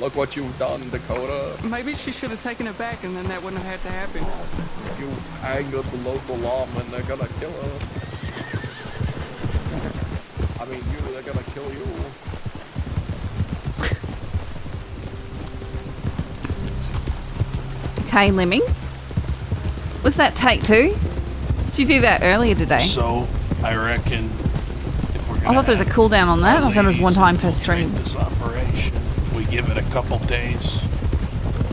Look what you've done, Dakota. Maybe she should have taken it back and then that wouldn't have had to happen. You angered the local lawmen, they're gonna kill her. I mean, they're gonna kill you. Okay, Lemming. Was that take two? Did you do that earlier today? So, I reckon if we're gonna I thought there was a cooldown on that. I thought it was one time per stream. This operation, we give it a couple days.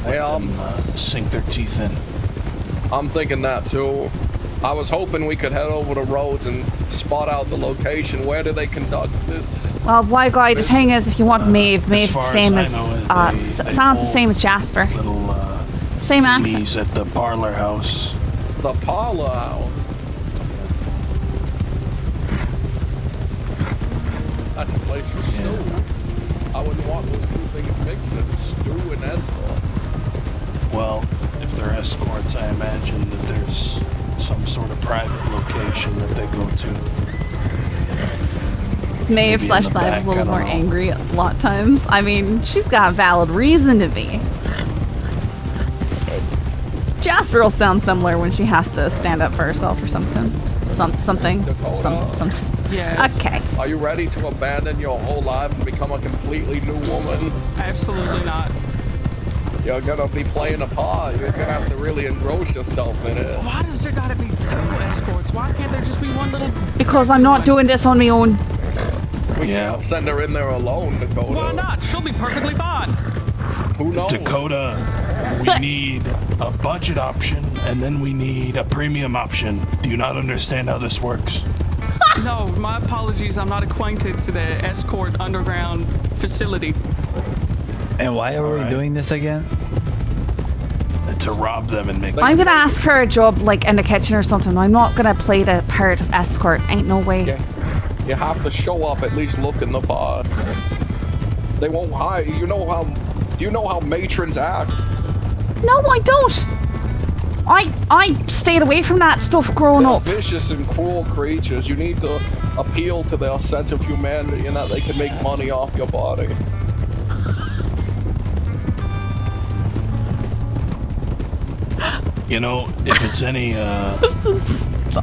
Hey, sink their teeth in. I'm thinking that too. I was hoping we could head over the roads and spot out the location. Where do they conduct this? Well, White Guy, the thing is, if you want Maeve, Maeve's the same as, sounds the same as Jasper. Little, same accent. at the parlor house. The parlor house? That's a place for stew. I wouldn't want those two things mixing, stew and escort. Well, if they're escorts, I imagine that there's some sort of private location that they go to. Just Maeve slash Slive is a little more angry a lot of times. I mean, she's got a valid reason to be. Jasper will sound similar when she has to stand up for herself or something. Something. Yes. Okay. Are you ready to abandon your whole life and become a completely new woman? Absolutely not. You're gonna be playing a part. You're gonna have to really engross yourself in it. Why does there gotta be two escorts? Why can't there just be one little... Because I'm not doing this on my own. We can't send her in there alone, Dakota. Why not? She'll be perfectly fine. Who knows? Dakota, we need a budget option, and then we need a premium option. Do you not understand how this works? No, my apologies. I'm not acquainted to the escort underground facility. And why are we doing this again? To rob them and make... I'm gonna ask for a job, like, in the kitchen or something. I'm not gonna play the part of escort. Ain't no way. Yeah. You have to show up, at least looking the part. They won't hire you. Do you know how matrons act? No, I don't. I stayed away from that stuff growing up. They're vicious and cruel creatures. You need to appeal to their sense of humanity and that they can make money off your body. You know, if it's any This is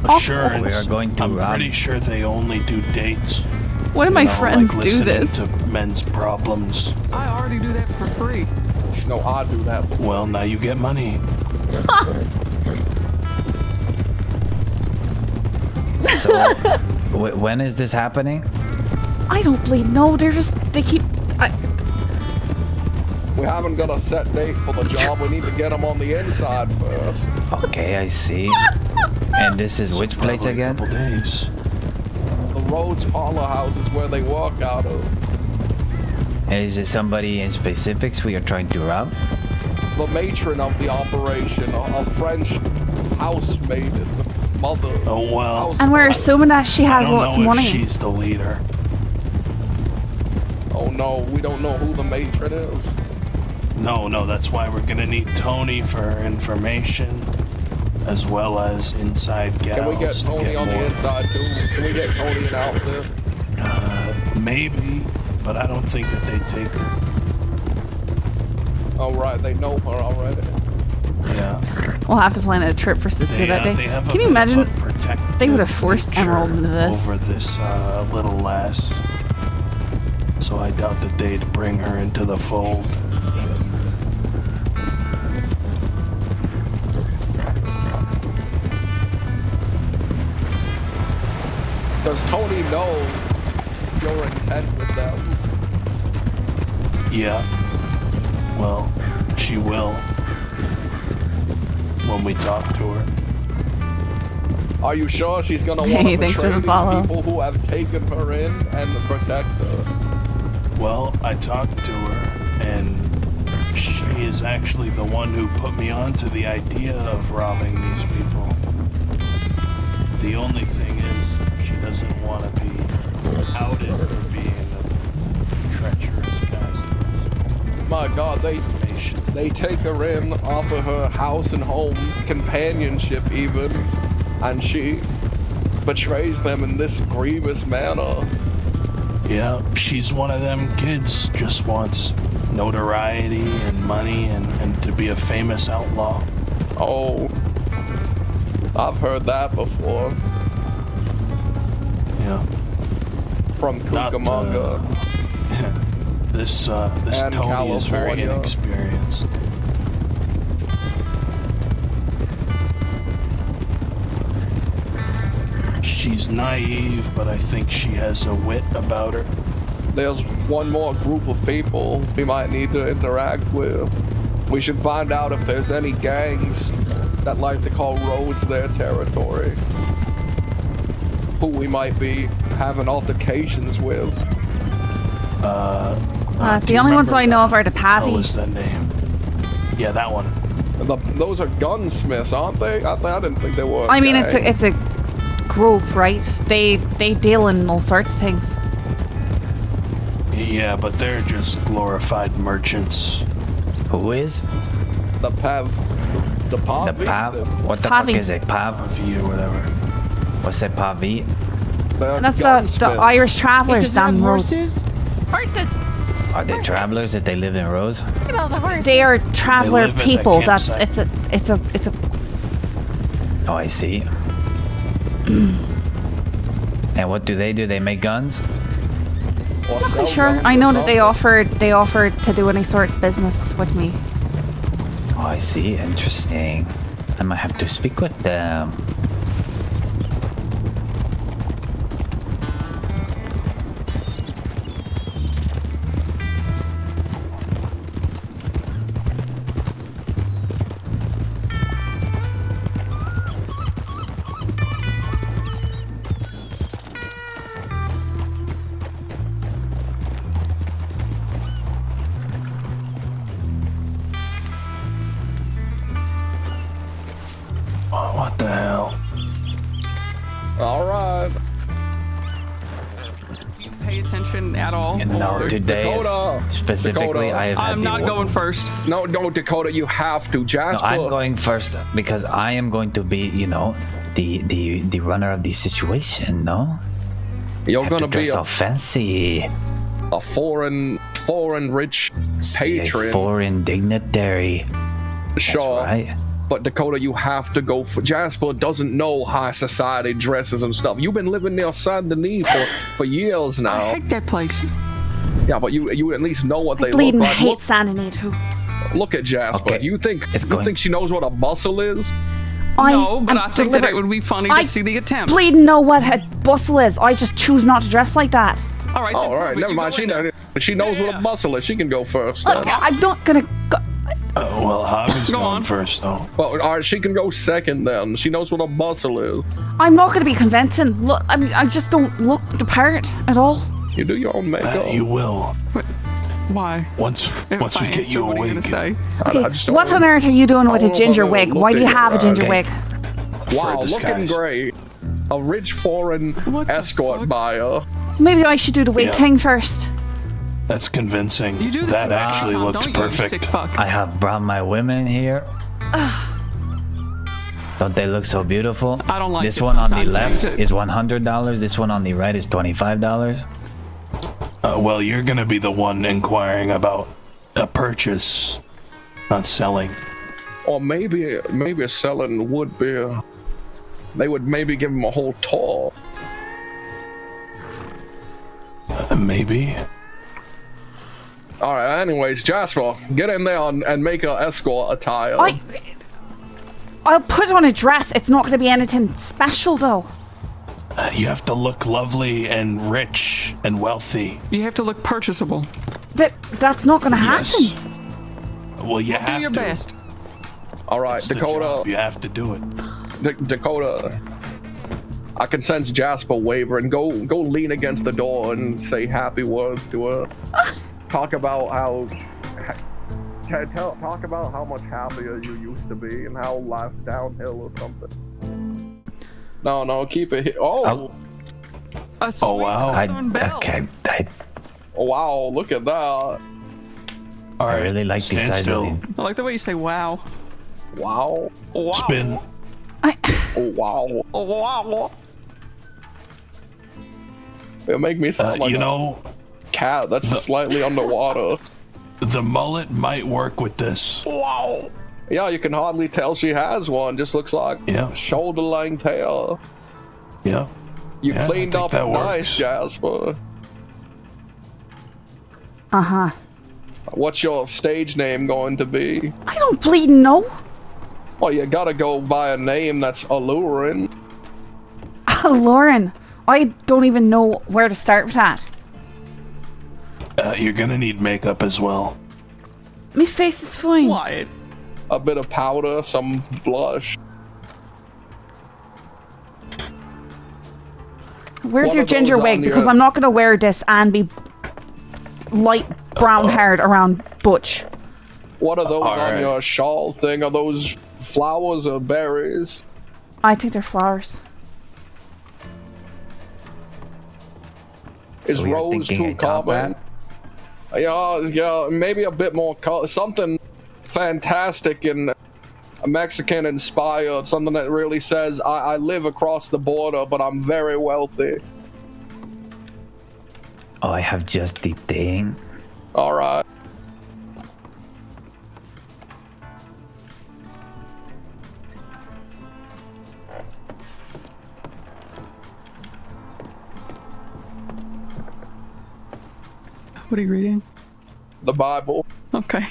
assurance, We are going to I'm rob. pretty sure they only do dates. Why do my friends like do listening this? to men's problems. I already do that for free. No, I do that. Well, now you get money. So, when is this happening? I don't bleed. No, they keep. We haven't got a set date for the job. We need to get them on the inside first. Okay, I see. And this is which place Probably again? A couple days. The Rhodes Parlor House is where they work out of. And is it somebody in specifics we are trying to rob? The matron of the operation, a French housemaid, mother. Oh well. And we're assuming that she has lots of I don't know money. if she's the leader. Oh no, we don't know who the matron is. No, that's why we're gonna need Tony for information, as well as inside gals. Can we get Tony on the inside too? Can we get Tony an outfit? Maybe, but I don't think that they take her. Oh right, they know her already. Yeah. We'll have to plan a trip for Siska that day. They have Can you imagine? protective They would have forced nature Emerald into this. over this little lass. So I doubt that they'd bring her into the fold. Does Tony know your intent with them? Yeah. Well, she will. When we talk to her. Are you sure she's gonna want Hey, to thanks for betray the these follow. people who have taken her in and protect her? Well, I talked to her, and she is actually the one who put me onto the idea of robbing these people. The only thing is, she doesn't want to be outed for being a treacherous bastard. My God, they take her in, offer her house and home, companionship even, and she betrays them in this grievous manner. Yeah, she's one of them kids, just wants notoriety and money and to be a famous outlaw. Oh, I've heard that before. Yeah. From Not, Cucamonga. This And Tony is very California. inexperienced. She's naive, but I think she has a wit about her. There's one more group of people we might need to interact with. We should find out if there's any gangs that like to call roads their territory. Who we might be having altercations with. The only ones I know of are the What Patty. was that name? Yeah, that one. Those are gunsmiths, aren't they? I didn't think they were. I mean, gang. it's a group, right? They deal in all sorts of things. Yeah, but they're just glorified merchants. Who is? The Pav. The Pav. The Pav? What the fuck Pavi. is it? Pav? V or whatever. What's that, Pavi? That's the Irish travelers down the roads. Horses. Are they travelers that they live in rows? Look at all the horses. They are traveler live at the people. That's campsite. it's a. Oh, I see. And what do? They make guns? Or Not sell quite sure. guns I or know that they something. offered to do any sorts of business with me. Oh, I see. Interesting. I might have to speak with them. Oh, what the hell? All right. Do you pay attention at all? No, Or- today Dakota. specifically, Dakota. I have had I'm the not order. going first. No, Dakota, you have to. No, Jasper. I'm going first because I am going to be, the runner of the situation. No, You're have gonna to dress be all fancy. a foreign rich See, a patron. foreign dignitary. Sure. Right. But Dakota, you have to go for Jasper doesn't know high society dresses and stuff. You've been living near Saint Denis for years I now. hate that place. Yeah, but you at least know what they Bleeding look like. hate Saint Denis too. Look at Jasper. Okay. You think It's you going- think she knows what a bustle is? No, but am I think that deliberate. it would be funny I to see the attempt. Bleeding know what a bustle is. I just choose not to dress like that. All right. Oh, then all right, perfect. never You mind. go in there. She knows what Yeah. a bustle is. She can go first. Look, Then. I'm not gonna go. Well, Javi's Go going on. first, though. Well, all right, she can go second then. She knows what a bustle is. I'm not gonna be convincing. Look, I just don't look the part at all. You do your own makeup. You will. Why? Once If we I get answer, you what are you awake. gonna say? Okay, I just don't what know. on earth are you doing with I a don't know ginger if I wig? look Why do you at have a your ginger eye. wig? Wow, For looking disguise. great. A rich foreign What the escort fuck? buyer. Maybe I should do the wig Yeah. thing first. That's convincing. You do this That all the actually time, looks don't you, you sick perfect. fuck? I have brought my women here. Don't they look so beautiful? I don't like this it. one on the Sometimes left change it. is $100. This one on the right is $25. Well, you're gonna be the one inquiring about a purchase, not selling. Or maybe selling would be. They would maybe give him a whole tour. Maybe. All right. Anyways, Jasper, get in there and make a escort attire. I'll put on a dress. It's not gonna be anything special though. You have to look lovely and rich and wealthy. You have to look purchasable. That's not gonna happen. Yes. Well, you Do have your to. best. All right, It's the Dakota. job. You have to do it. Dakota. I can sense Jasper wavering. Go lean against the door and say happy words to her. Talk about how. Talk about how much happier you used to be and how life's downhill or something. No, keep it here. Oh, A sweet wow. Southern belle. wow, look at that. All I right. really like these stand guys. still. really- I like the way you say wow. Wow. Wow. Spin. Oh, wow. Oh, wow. It make me sound like a cat that's slightly underwater. The mullet might work with this. Wow. Yeah, you can hardly tell she has one. Just looks like shoulder-length hair. Yeah. You cleaned up that nice, works. Jasper. Uh-huh. What's your stage name going to be? I don't bleeding know. Well, you gotta go by a name that's alluring. Lauren, I don't even know where to start with that. You're gonna need makeup as well. My face is fine. What? A bit of powder, some blush. Where's One your of ginger those wig? on Because your- I'm not going to wear this and be light brown haired around Butch. What are those on Alright. your shawl thing? Are those flowers or berries? I think they're flowers. Is We were rose thinking too a combat. common? Yeah, maybe a bit more something fantastic and Mexican inspired, something that really says I live across the border, but I'm very wealthy. Oh, I have just the thing. All right. What are you reading? The Bible. Okay.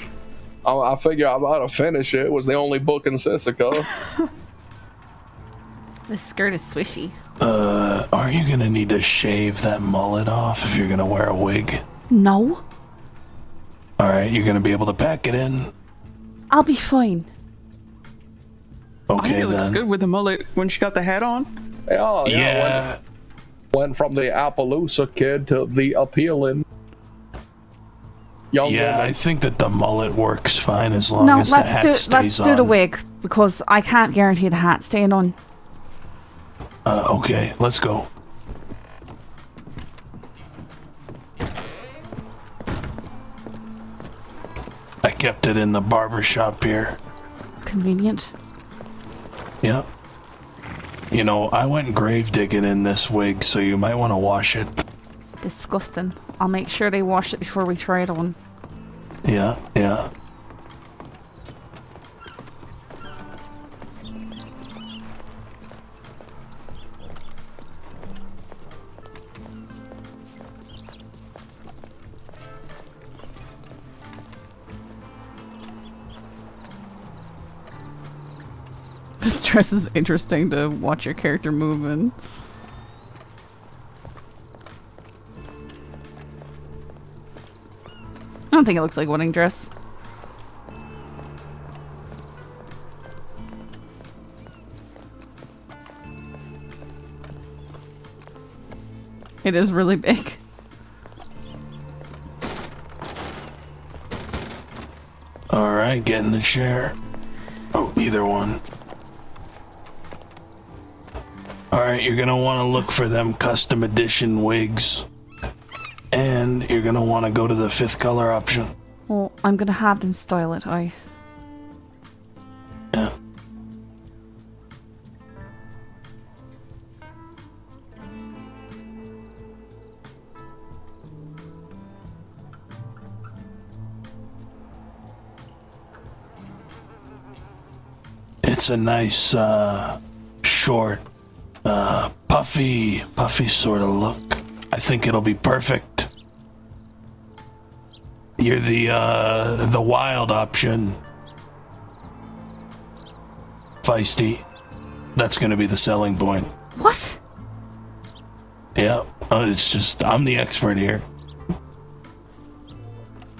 I figure I'm about to finish it. It was the only book in Sisika. This skirt is swishy. Are you gonna need to shave that mullet off if you're gonna wear a wig? No, Alright, you're gonna be able to pack it in? I'll be fine. I think Okay it looks then. good with the mullet when she got the hat on. Yeah. Went from the Appaloosa kid to the appealing young Yeah, I woman. think that the mullet works fine as long No, as the hat let's stays do the on. wig because I can't guarantee the hat staying on. Okay, let's go. I kept it in the barber shop here. Convenient. Yep. You know, I went grave digging in this wig, so you might want to wash it. Disgusting. I'll make sure they wash it before we try it on. Yeah, yeah. This dress is interesting to watch your character move in. I don't think it looks like a wedding dress. It is really big. Alright, get in the chair. Oh, either one. Alright, you're gonna want to look for them custom edition wigs. And you're gonna want to go to the 5th color option. Well, I'm gonna have them style it. Yeah. It's a nice, short, puffy sort of look. I think it'll be perfect. You're the wild option. Feisty. That's gonna be the selling point. What? Yeah. It's just, I'm the expert here.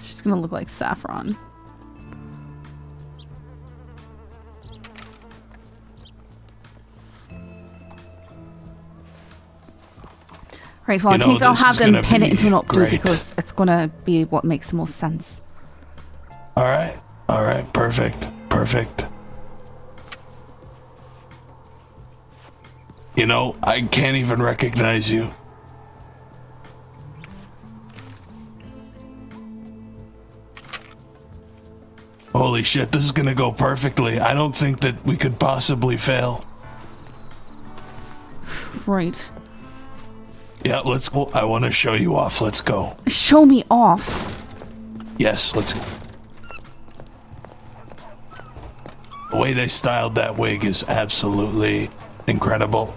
She's gonna look like Saffron. Right, well, You I know, think I'll this have is them gonna pin it be into an updo great. because it's gonna be what makes the most sense. Alright, perfect. You know, I can't even recognize you. Holy shit, this is gonna go perfectly. I don't think that we could possibly fail. Right. Yeah, let's go. I want to show you off. Let's go. Show me off. Yes, let's go. The way they styled that wig is absolutely incredible.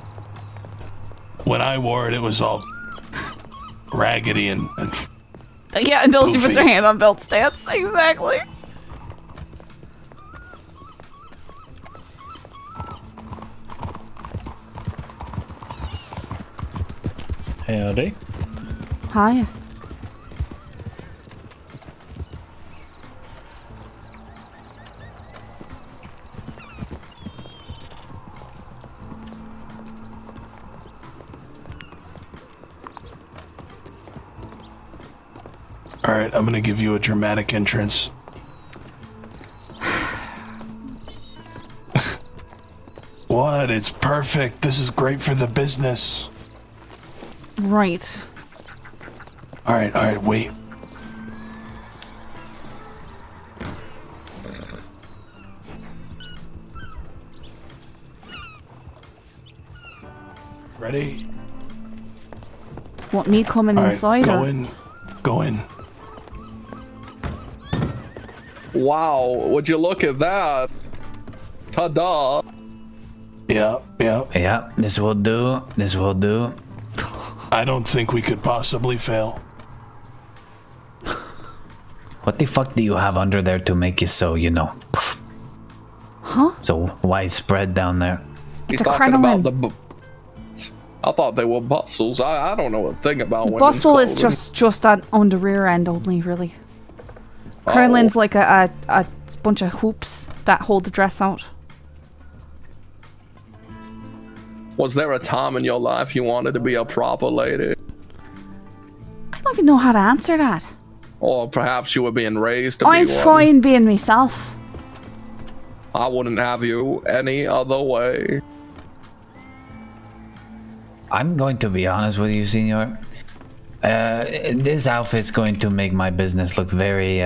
When I wore it, it was all raggedy and Yeah, until she puts Poofy. her hand on Belt's stance. Exactly. Howdy. Hi. all right, I'm gonna give you a dramatic entrance. What? It's perfect. This is great for the business. Right. All right, wait. Ready? Want me coming All right, inside? go Or? in. Go in. Wow, would you look at that? Ta-da! Yeah. Yeah, this will do. This will do. I don't think we could possibly fail. What the fuck do you have under there to make it so, poof, Huh? so widespread down there? He's a talking about crinoline. I thought they were bustles. I don't know a thing about women's Bustle is clothing. just on the rear end only, really. Oh. Caroline's like a bunch of hoops that hold the dress out. Was there a time in your life you wanted to be a proper lady? I don't even know how to answer that. Or perhaps you were being raised to I'm be one? fine being myself. I wouldn't have you any other way. I'm going to be honest with you, senor. This outfit's going to make my business look very,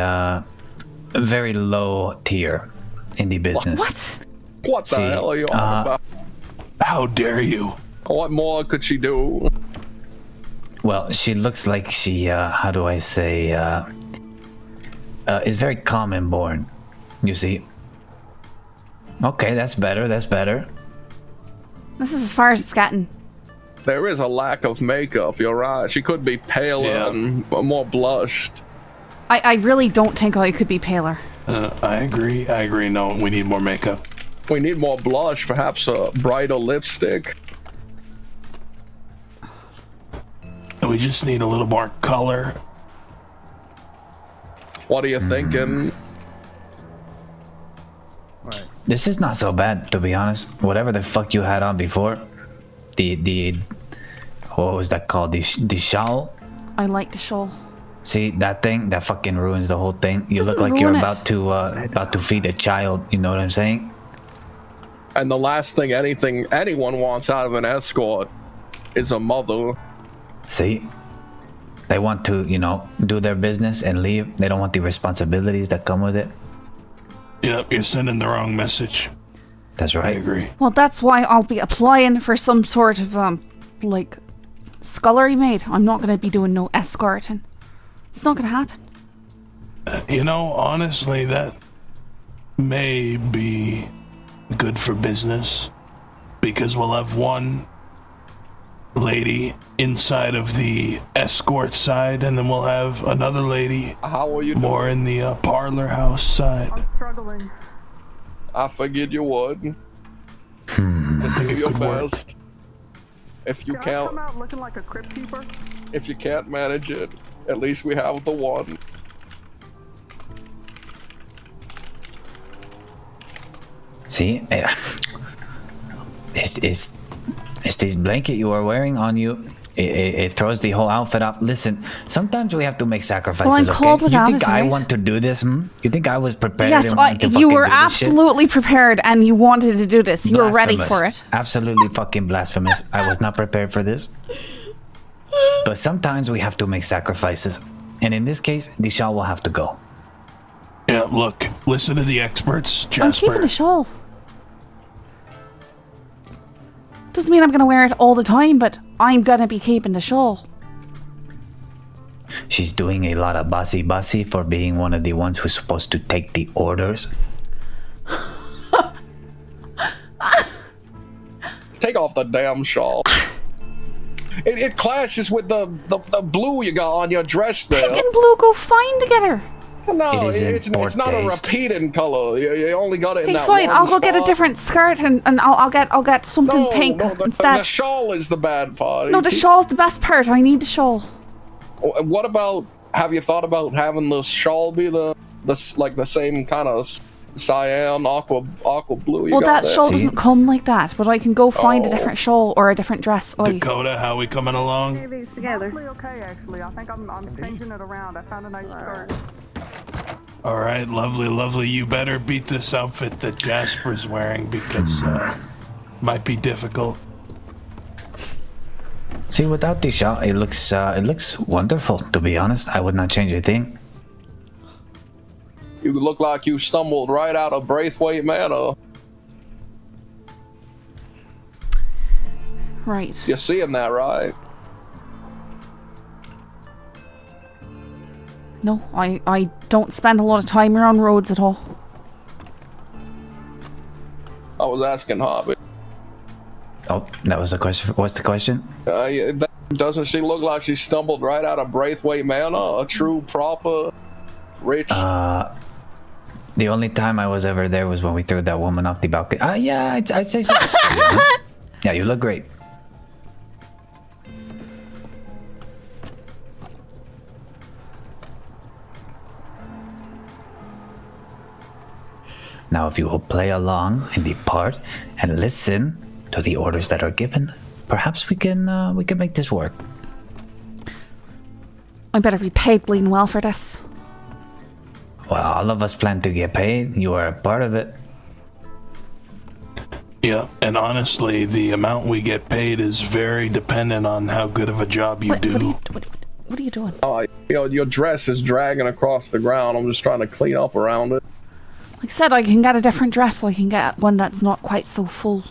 very low tier in the business. What? What the See, hell are you on about? How dare you? What more could she do? Well, she looks like she, how do I say, is very calm and born. You see? Okay, that's better. That's better. This is as far as it's gotten. There is a lack of makeup, you're right. She could be paler Yeah. and more blushed. I really don't think I could be paler. I agree. No, we need more makeup. We need more blush, perhaps a brighter lipstick. And we just need a little more color. What are you thinking? This is not so bad, to be honest. Whatever the fuck you had on before, the what was that called? The shawl. I like the shawl. See that thing? That fucking ruins the whole thing. You Doesn't look like you're ruin it. about to feed a child. You know what I'm saying? And the last thing anyone wants out of an escort is a mother. See, they want to do their business and leave. They don't want the responsibilities that come with it. Yep, you're sending the wrong message. That's I right. agree. Well, that's why I'll be applying for some sort of like scullery maid. I'm not gonna be doing no escorting. It's not gonna happen. Honestly, that may be good for business because we'll have one lady inside of the escort side, and then we'll have another lady How are you more doing? in the parlor house side. I'm struggling. I figured you would. Just think do it your could work. best. If you Can I come can't, out looking like a crypt keeper? if you can't manage it, at least we have the one. See, it's this blanket you are wearing on you. It throws the whole outfit up. Listen, sometimes we have to make sacrifices. Well, I'm okay? cold You without think it, I right? want to do this? You think I was prepared? Yes, and wanted to you fucking were do this shit? absolutely prepared and you wanted to do this. You were ready Blasphemous. for it. Absolutely fucking blasphemous. I was not prepared for this. But sometimes we have to make sacrifices. And in this case, the shawl will have to go. Yeah, look, listen to the experts, I'm keeping Jasper. the shawl. Doesn't mean I'm gonna wear it all the time, but I'm gonna be keeping the shawl. She's doing a lot of bossy for being one of the ones who's supposed to take the orders. Take off the damn shawl. It clashes with the blue you got on your dress there. Pink and blue go fine together. No, It is in it's board not a taste. repeating color. You only got it in Okay, that fine. one I'll go get a spot. different skirt and I'll get something pink the instead. shawl is the bad part. No, the shawl's the best part. I need the shawl. What about? Have you thought about having the shawl be the same kind of cyan, aqua blue? Well, that there? shawl doesn't come like that, but I can go find a different shawl or a different dress. Oi. Dakota, how we coming along? Mostly okay, actually. I think I'm changing it around. I found a nice skirt. All right, lovely. You better beat this outfit that Jasper's wearing because might be difficult. See, without the shawl, it looks wonderful. To be honest, I would not change a thing. You look like you stumbled right out of Braithwaite Manor. Right. You're seeing that, right? No, I don't spend a lot of time around roads at all. I was asking Hobby. Oh, that was the question. What's the question? Doesn't she look like she stumbled right out of Braithwaite Manor? A true, proper, rich... The only time I was ever there was when we threw that woman off the balcony. Yeah, I'd say so. Yeah, you look great. Now, if you will play along in the part and listen to the orders that are given, perhaps we can make this work. I better be paid bleeding well for this. Well, all of us plan to get paid. You are a part of it. Yeah, and honestly, the amount we get paid is very dependent on how good of a job you do. What are you doing? your dress is dragging across the ground. I'm just trying to clean up around it. Like I said, I can get a different dress so I can get one that's not quite so full.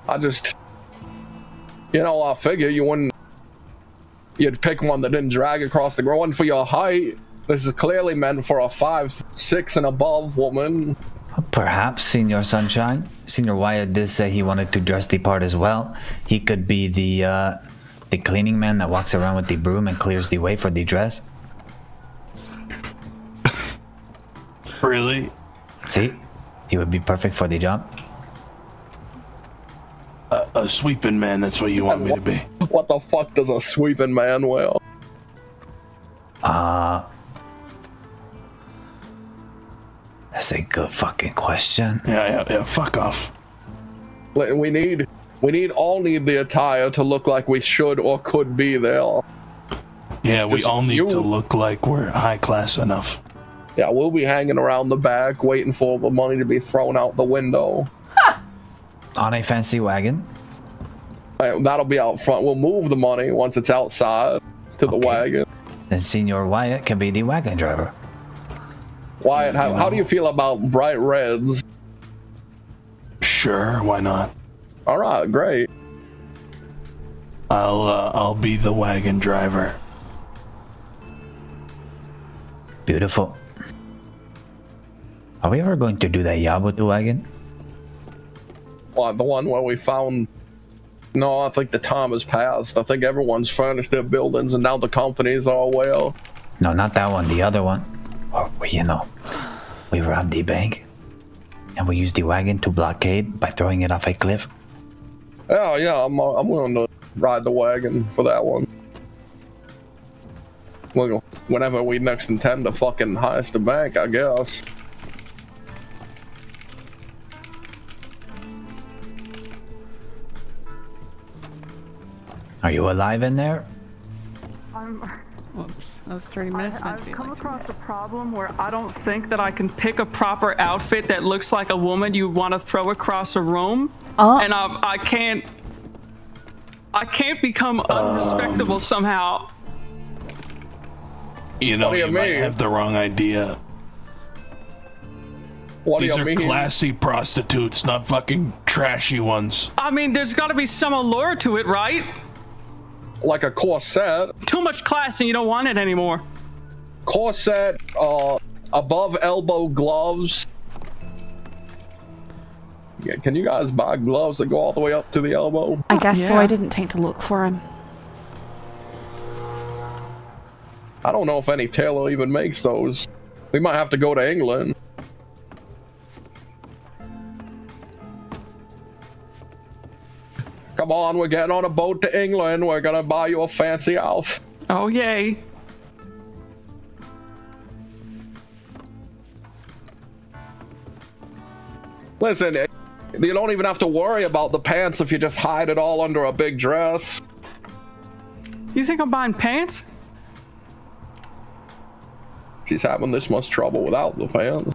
I figure you'd pick one that didn't drag across the ground for your height. This is clearly meant for a 5'6" and above woman. Perhaps, Senior Sunshine. Senior Wyatt did say he wanted to dress the part as well. He could be the cleaning man that walks around with the broom and clears the way for the dress. Really? See? He would be perfect for the job. A sweeping man, that's what you want me to be. What the fuck does a sweeping man wear? That's a good fucking question. Yeah, fuck off. We all need the attire to look like we should or could be there. Yeah, we Just all need you. to look like we're high class enough. Yeah, we'll be hanging around the back waiting for the money to be thrown out the window. On a fancy wagon. That'll be out front. We'll move the money once it's outside to the wagon. Then Senior Wyatt can be the wagon driver. Wyatt, how do you feel about bright reds? Sure, why not? All right, great. I'll be the wagon driver. Beautiful. Are we ever going to do that job with the wagon? What, the one where we found... No, I think the time has passed. I think everyone's furnished their buildings and now the companies are well. No, not that one. The other one. Or, we robbed the bank. And we used the wagon to blockade by throwing it off a cliff. Yeah, I'm willing to ride the wagon for that one. Well, whenever we next intend to fucking heist the bank, I guess. Are you alive in there? Whoops, that was 30 minutes. I've come across a problem where I don't think that I can pick a proper outfit that looks like a woman you want to throw across a room. And I can't become unrespectable somehow. You know, What do you you might mean? have the wrong idea. What do These you are mean? classy prostitutes, not fucking trashy ones. I mean, there's got to be some allure to it, right? Like a corset. Too much class and you don't want it anymore. Corset, above elbow gloves. Yeah, can you guys buy gloves that go all the way up to the elbow? I guess so. Yeah. I didn't take to look for him. I don't know if any tailor even makes those. We might have to go to England. Come on, we're getting on a boat to England. We're gonna buy you a fancy outfit. Oh, yay. Listen, you don't even have to worry about the pants if you just hide it all under a big dress. You think I'm buying pants? She's having this much trouble without the pants.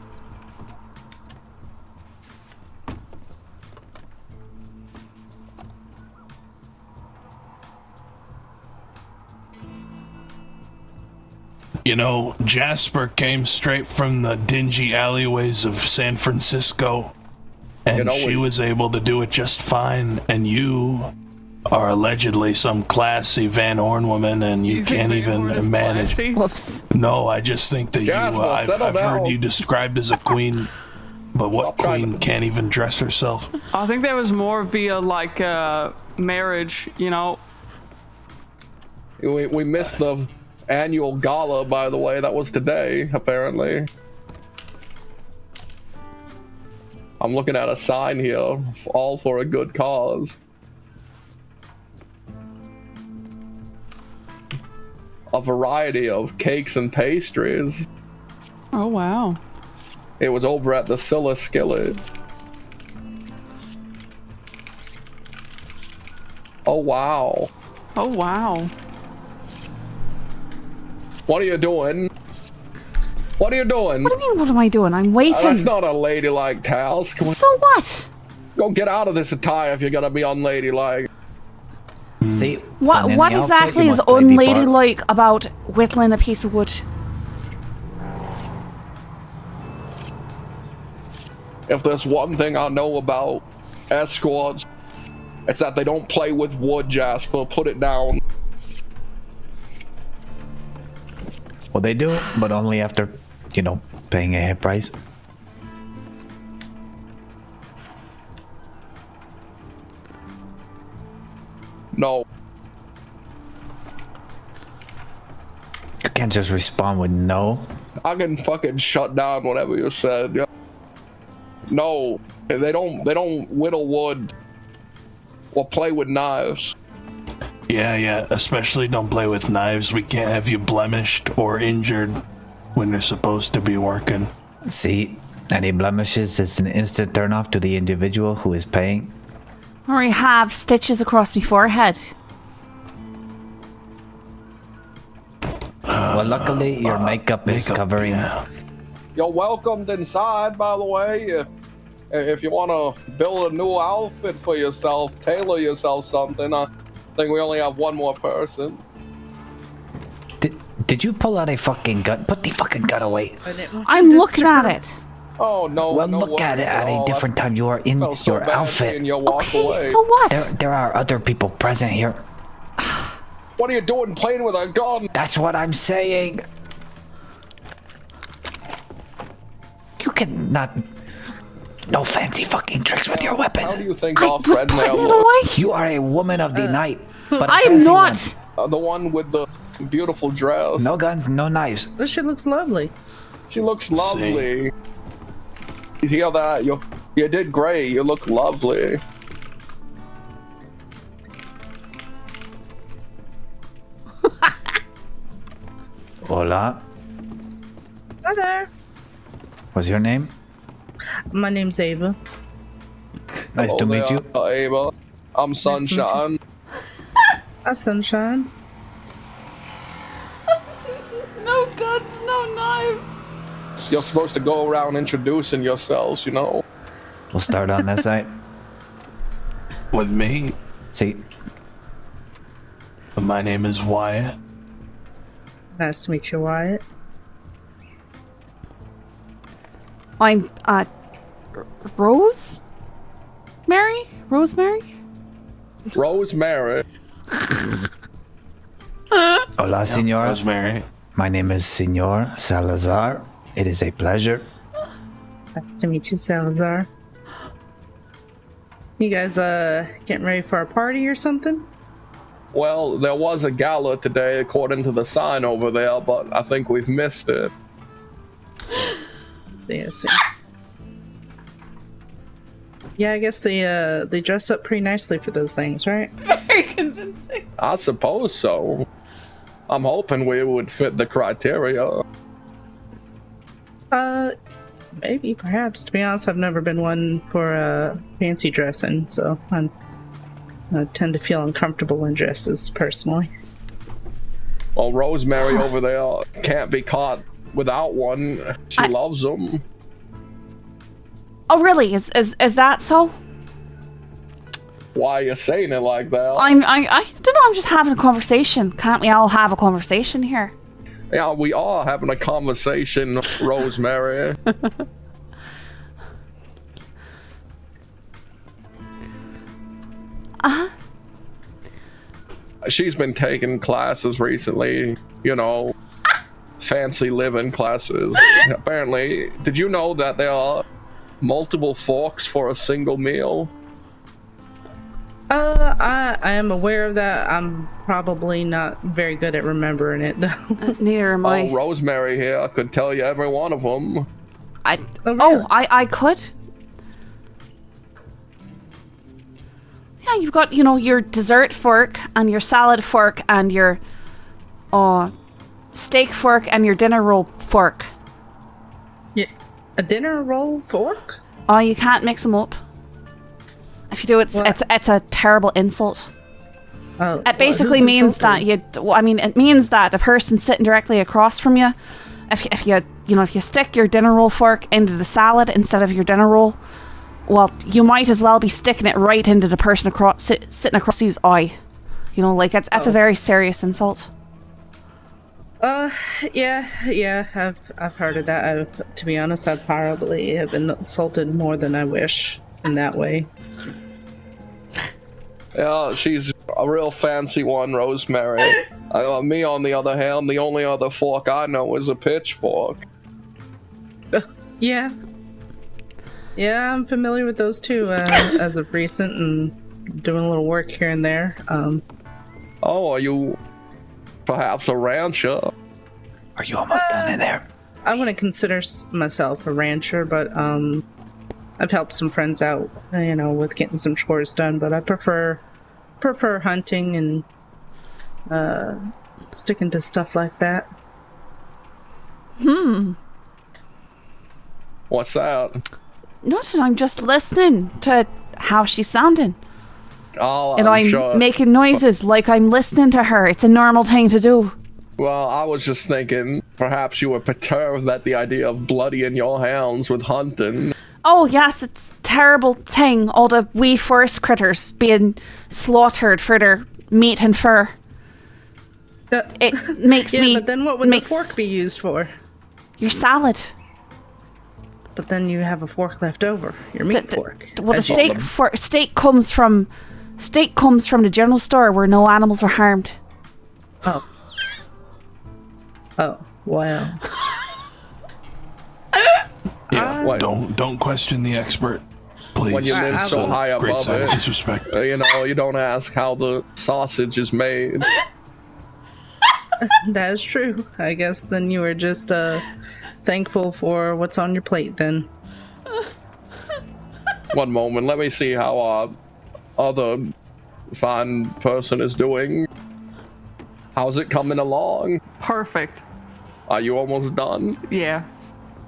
You know, Jasper came straight from the dingy alleyways of San Francisco, and she was able to do it just fine, and you are allegedly some classy Van Horn woman, and you can't even manage. Classy? Whoops. No, I just think that Jasper, I've heard down. you described as a queen, but what Stop trying queen to- can't even dress herself? I think that was more via, like, marriage, you know? We missed the annual gala, by the way. That was today, apparently. I'm looking at a sign here, all for a good cause. A variety of cakes and pastries. Oh, wow. It was over at the Scylla Skillet. Oh, wow. Oh, wow. What are you doing? What are you doing? What do you mean, what am I doing? I'm waiting. That's not a ladylike task. So what? Go get out of this attire if you're gonna be unladylike. See, What and in what the outfit, exactly you is must play the part. unladylike about whittling a piece of wood? If there's one thing I know about escorts, it's that they don't play with wood, Jasper. Put it down. Well, they do, but only after, you know, paying a head price. No. You can't just respond with no. I can fucking shut down whatever you said. Yeah. No, they don't whittle wood or play with knives. Yeah, especially don't play with knives. We can't have you blemished or injured when you're supposed to be working. See, any blemishes is an instant turnoff to the individual who is paying. Or I have stitches across my forehead. Well, luckily your makeup is covering. Yeah. You're welcomed inside, by the way. If you want to build a new outfit for yourself, tailor yourself something. I think we only have one more person. Did you pull out a fucking gun? Put the fucking gun away. I'm looking at it. Oh no! Well, no look at it worries at a all. different time. You are in I felt so your bad outfit. seeing you walk Okay, away. so what? There are other people present here. What are you doing playing with a gun? That's what I'm saying. You cannot. No fancy fucking tricks with your How weapons. do you think I our was friend there putting it looks? away. You are a woman of the night. But a I'm fancy not. one. The one with the beautiful dress. No guns, no knives. This shit looks lovely. She looks lovely. You hear that? You did great. You look lovely. Hola. Hi there. What's your name? My name's Ava. Nice to meet you. Ava. I'm Nice to meet you. Sunshine. Hi, Sunshine. No guns, no knives. You're supposed to go around introducing yourselves, you know? We'll start on that side. With me, See, my name is Wyatt. Nice to meet you, Wyatt. I'm Rose? Mary? Rosemary? Rosemary. Hola, senor. Rosemary. My name is Senor Salazar. It is a pleasure. Nice to meet you, Salazar. You guys getting ready for a party or something? Well, there was a gala today according to the sign over there, but I think we've missed it. Yeah, see. Yeah, I guess they dress up pretty nicely for those things, right? Very convincing. I suppose so. I'm hoping we would fit the criteria. Maybe, perhaps. To be honest, I've never been one for fancy dressing, so I tend to feel uncomfortable in dresses, personally. Well, Rosemary over there can't be caught without one. She loves them. Oh, really? Is that so? Why are you saying it like that? I don't know. I'm just having a conversation. Can't we all have a conversation here? Yeah, we are having a conversation, Rosemary. She's been taking classes recently, you know, fancy living classes. Apparently, did you know that there are multiple forks for a single meal? I am aware of that. I'm probably not very good at remembering it, though. Neither am I. Oh, Rosemary here could tell you every one of them. I could. Yeah, you've got, you know, your dessert fork and your salad fork and your steak fork and your dinner roll fork. Yeah, a dinner roll fork? Oh, you can't mix them up. If you do, it's a terrible insult. Oh, it basically means that it means that the person sitting directly across from you, if you stick your dinner roll fork into the salad instead of your dinner roll, well, you might as well be sticking it right into the person sitting across you's eye. You know, like that's a very serious insult. Yeah, I've heard of that. To be honest, I probably have been insulted more than I wish in that way. Yeah, she's a real fancy one, Rosemary. Me, on the other hand, the only other fork I know is a pitchfork. Yeah, I'm familiar with those too, as of recent, and doing a little work here and there. Oh, are you perhaps a rancher? Are you almost done in there? I wouldn't consider myself a rancher, but I've helped some friends out, you know, with getting some chores done. But I prefer hunting and sticking to stuff like that. What's that? Nothing. I'm just listening to how she's sounding. Oh, and I'm sure. making noises like I'm listening to her. It's a normal thing to do. Well, I was just thinking perhaps you were perturbed at the idea of bloodying your hands with hunting. Oh, yes, it's a terrible thing. All the wee forest critters being slaughtered for their meat and fur. It makes me... Yeah, but then what would the fork be used for? Your salad. But then you have a fork left over. Your meat fork. Well, the steak comes from the general store where no animals were harmed. Oh, wow. Yeah, don't question the expert, please. When you live so high above it, disrespect. You know, you don't ask how the sausage is made. That is true. I guess then you were just thankful for what's on your plate then. One moment, let me see how our other fine person is doing. How's it coming along? Perfect. Are you almost done? Yeah.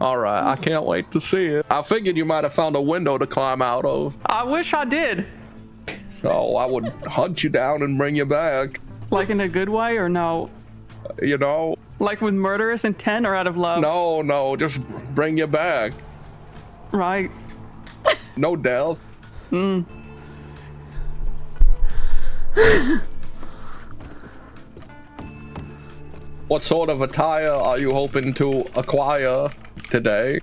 Alright, I can't wait to see it. I figured you might have found a window to climb out of. I wish I did. Oh, I would hunt you down and bring you back. Like in a good way or no? You know? Like with murderous intent or out of love? No, just bring you back. Right. No death. What sort of attire are you hoping to acquire today?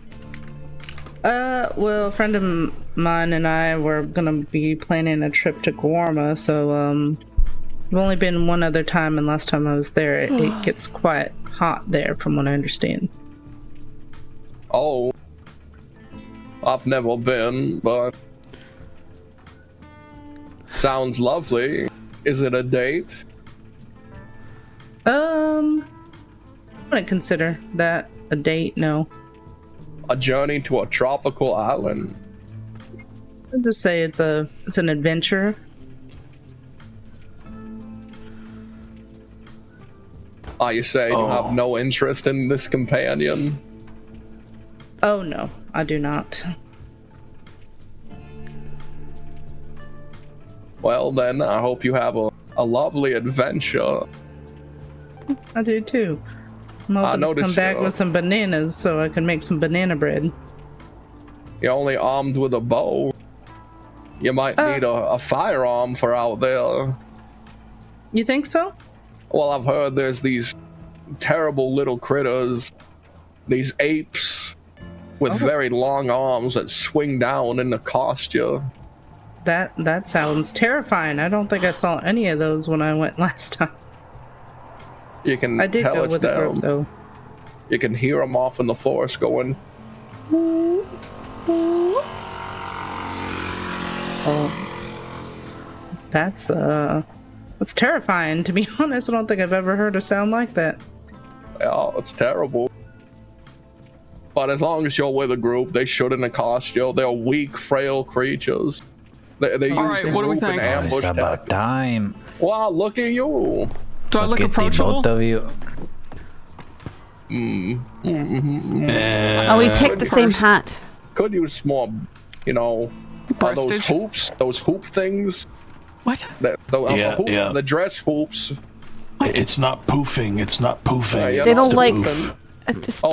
Well, a friend of mine and I were gonna be planning a trip to Guarma, so, I've only been one other time, and last time I was there, it gets quite hot there, from what I understand. Oh. I've never been, but... Sounds lovely. Is it a date? I wouldn't consider that a date, no. A journey to a tropical island. I'd just say it's an adventure. Are you saying you have no interest in this companion? Oh no, I do not. Well then, I hope you have a lovely adventure. I do too. I'm hoping to come back with some bananas so I can make some banana bread. You're only armed with a bow. You might need a firearm for out there. You think so? Well, I've heard there's these terrible little critters, these apes with very long arms that swing down and accost you. That sounds terrifying. I don't think I saw any of those when I went last time. You can I did tell go it's with a group, them. though. You can hear them off in the forest going. Oh, that's terrifying. To be honest, I don't think I've ever heard a sound like that. Yeah, it's terrible. But as long as you're with a group, they shouldn't accost you. They're weak, frail creatures. They use right, what do we group and think? ambush It's about tactics. time. Wow, look at you. Do I look at the approachable? both of you. Oh, we picked the same hat. Could use more, those Breastage? hoops, those hoop things. What? The dress hoops. It's not poofing. It's not poofing. Yeah, They don't it's like. hooping.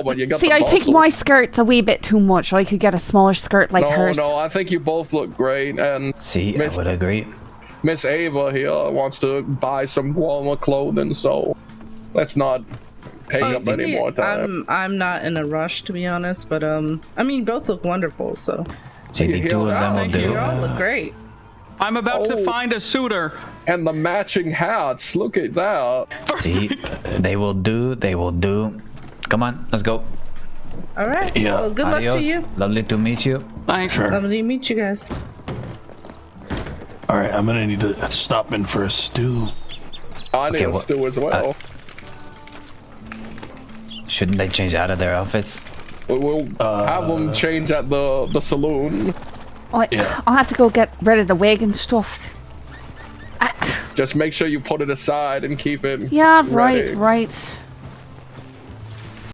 But you got See, the I think muscle. my skirt's a wee bit too much. I could get a smaller skirt like hers. No, I think you both look great, and See, I would agree. Miss Ava here wants to buy some Guarma clothing, so let's not take up any more time. I'm not in a rush, to be honest, but I mean, both look wonderful, so See, the two of them will Thank do. you all look great. I'm about to find a suitor. And the matching hats, look at that. See, they will do. They will do. Come on, let's go. All right. Yeah. Well, good Adios. luck to you. Lovely to meet you. Thanks. Sure. Lovely to meet you guys. All right, I'm gonna need to stop in for a stew. I need Okay, a what- stew as well. Shouldn't they change out of their outfits? We'll have them change at the saloon. I'll have to go get rid of the wig and stuff. Just make sure you put it aside and keep it Yeah, ready. right.